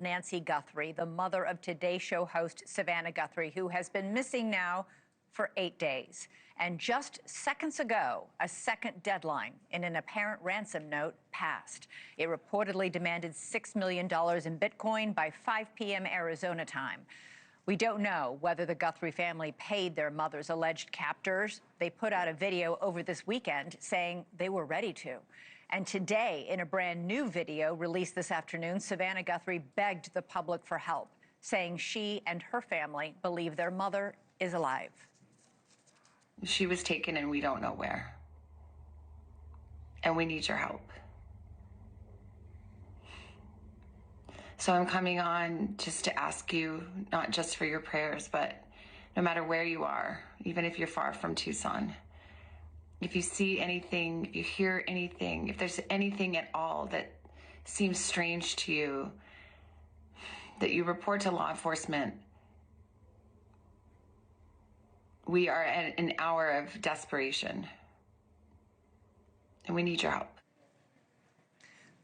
Nancy Guthrie, the mother of Today Show host Savannah Guthrie, who has been missing now for 8 days. And just seconds ago, a second deadline in an apparent ransom note passed. It reportedly demanded $6 million in Bitcoin by 5 p.m. Arizona time. We don't know whether the Guthrie family paid their mother's alleged captors. They put out a video over this weekend saying they were ready to. And today, in a brand new video released this afternoon, Savannah Guthrie begged the public for help, saying she and her family believe their mother is alive. She was taken and we don't know where. And we need your help. So I'm coming on just to ask you, not just for your prayers, but no matter where you are, even if you're far from Tucson, if you see anything, if you hear anything, if there's anything at all that seems strange to you, that you report to law enforcement. We are at an hour of desperation, and we need your help.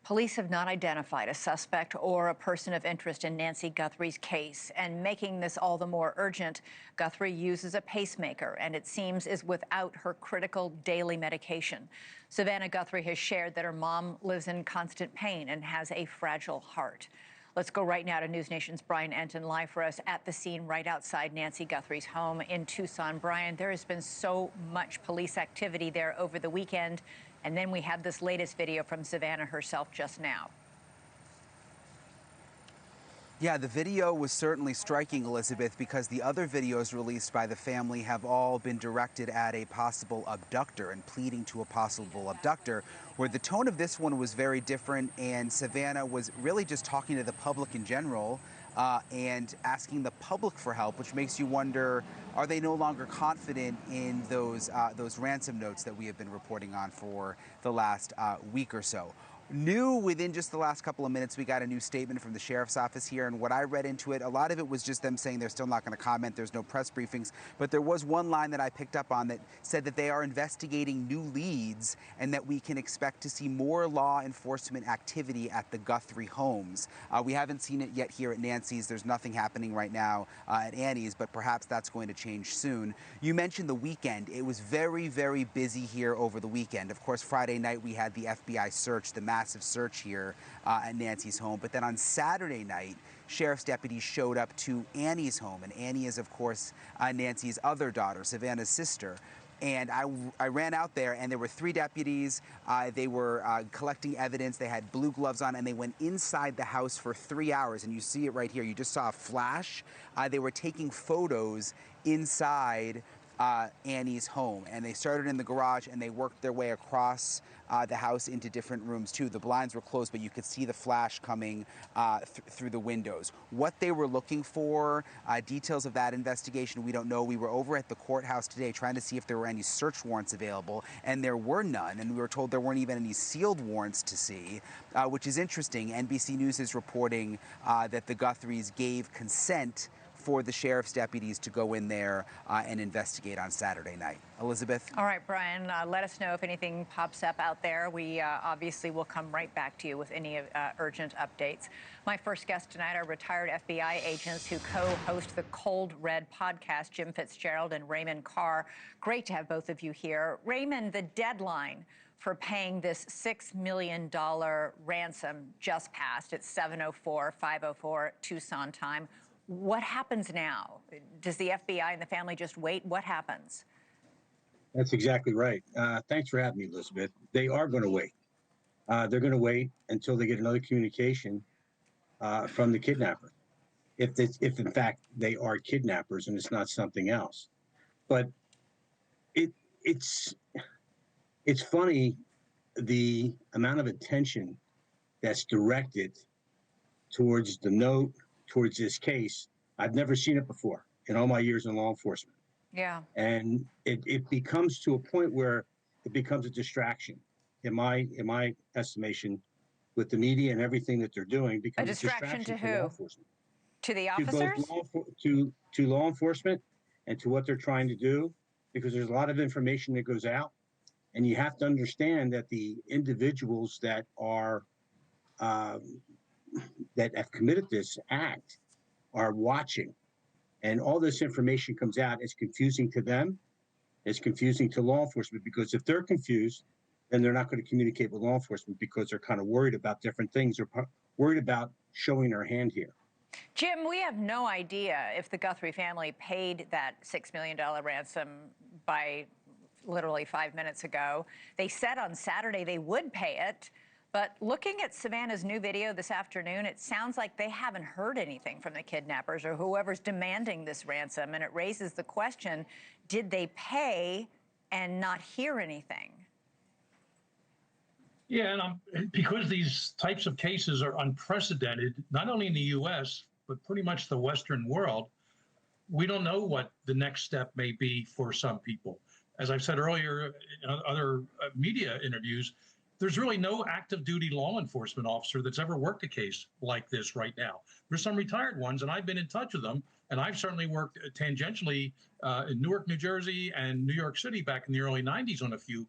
Police have not identified a suspect or a person of interest in Nancy Guthrie's case, and making this all the more urgent, Guthrie uses a pacemaker and it seems is without her critical daily medication. Savannah Guthrie has shared that her mom lives in constant pain and has a fragile heart. Let's go right now to NewsNation's Brian Entin, live for us at the scene right outside Nancy Guthrie's home in Tucson. Brian, there has been so much police activity there over the weekend, and then we have this latest video from Savannah herself just now. Yeah, the video was certainly striking, Elizabeth, because the other videos released by the family have all been directed at a possible abductor and pleading to a possible abductor, where the tone of this one was very different, and Savannah was really just talking to the public in general and asking the public for help, which makes you wonder, are they no longer confident in those ransom notes that we have been reporting on for the last week or so? New within just the last couple of minutes, we got a new statement from the sheriff's office here, and what I read into it, a lot of it was just them saying they're still not going to comment. There's no press briefings, but there was one line that I picked up on that said that they are investigating new leads and that we can expect to see more law enforcement activity at the Guthrie homes. We haven't seen it yet here at Nancy's. There's nothing happening right now at Annie's, but perhaps that's going to change soon. You mentioned the weekend. It was very, very busy here over the weekend. Of course, Friday night we had the FBI search, the massive search here at Nancy's home. But then on Saturday night, sheriff's deputies showed up to Annie's home. And Annie is, of course, Nancy's other daughter, Savannah's sister. And I ran out there, and there were 3 deputies. They were collecting evidence. They had blue gloves on, and they went inside the house for 3 hours. And you see it right here. You just saw a flash. They were taking photos inside Annie's home, and they started in the garage and they worked their way across the house into different rooms too. The blinds were closed, but you could see the flash coming through the windows. What they were looking for, details of that investigation, we don't know. We were over at the courthouse today trying to see if there were any search warrants available, and there were none, and we were told there weren't even any sealed warrants to see, which is interesting. NBC News is reporting that the Guthries gave consent for the sheriff's deputies to go in there and investigate on Saturday night. Elizabeth? All right, Brian, let us know if anything pops up out there. We obviously will come right back to you with any urgent updates. My first guests tonight are retired FBI agents who co-host the Cold Red podcast, Jim Fitzgerald and Raymond Carr. Great to have both of you here. Raymond, the deadline for paying this $6 million ransom just passed. It's 7:04, 5:04 Tucson time. What happens now? Does the FBI and the family just wait? What happens? That's exactly right. Thanks for having me, Elizabeth. They are going to wait. They're going to wait until they get another communication from the kidnapper, if in fact they are kidnappers and it's not something else. But it's funny, the amount of attention that's directed towards the note, towards this case. I've never seen it before in all my years in law enforcement. Yeah. And it becomes to a point where it becomes a distraction, in my estimation, with the media and everything that they're doing. Becomes a distraction to who? Law enforcement. To the officers? To law enforcement and to what they're trying to do, because there's a lot of information that goes out, and you have to understand that the individuals that are that have committed this act are watching, and all this information comes out. It's confusing to them. It's confusing to law enforcement, because if they're confused, then they're not going to communicate with law enforcement, because they're kind of worried about different things, or worried about showing their hand here. Jim, we have no idea if the Guthrie family paid that $6 million ransom by literally 5 minutes ago. They said on Saturday they would pay it, but looking at Savannah's new video this afternoon, it sounds like they haven't heard anything from the kidnappers or whoever's demanding this ransom, and it raises the question, did they pay and not hear anything? Yeah, and because these types of cases are unprecedented, not only in the U.S., but pretty much the Western world, we don't know what the next step may be for some people. As I've said earlier in other media interviews, there's really no active duty law enforcement officer that's ever worked a case like this right now. There's some retired ones, and I've been in touch with them, and I've certainly worked tangentially in Newark, New Jersey, and New York City back in the early 90s on a few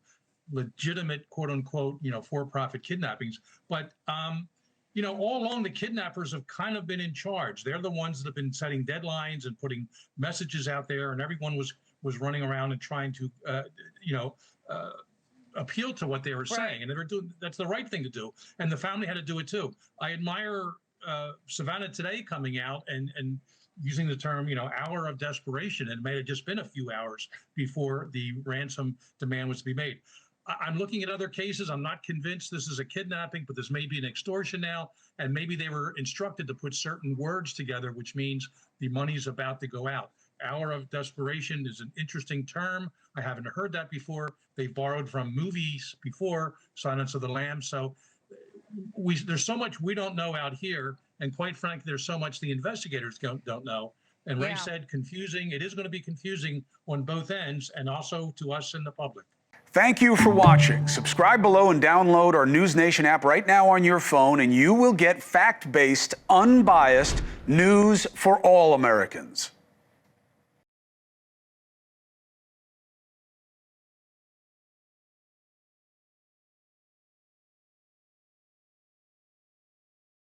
legitimate, quote unquote, for-profit kidnappings. But, all along, the kidnappers have kind of been in charge. They're the ones that have been setting deadlines and putting messages out there, and everyone was running around and trying to, appeal to what they were saying. And they were doing, that's the right thing to do. And the family had to do it too. I admire Savannah today coming out and using the term, hour of desperation. It may have just been a few hours before the ransom demand was to be made. I'm looking at other cases. I'm not convinced this is a kidnapping, but this may be an extortion now. And maybe they were instructed to put certain words together, which means the money's about to go out. Hour of desperation is an interesting term. I haven't heard that before. They borrowed from movies before, Silence of the Lambs. So there's so much we don't know out here. And quite frankly, there's so much the investigators don't know. And Ray said confusing. It is going to be confusing on both ends, and also to us in the public. Thank you for watching. Subscribe below and download our NewsNation app right now on your phone, and you will get fact-based, unbiased news for all Americans.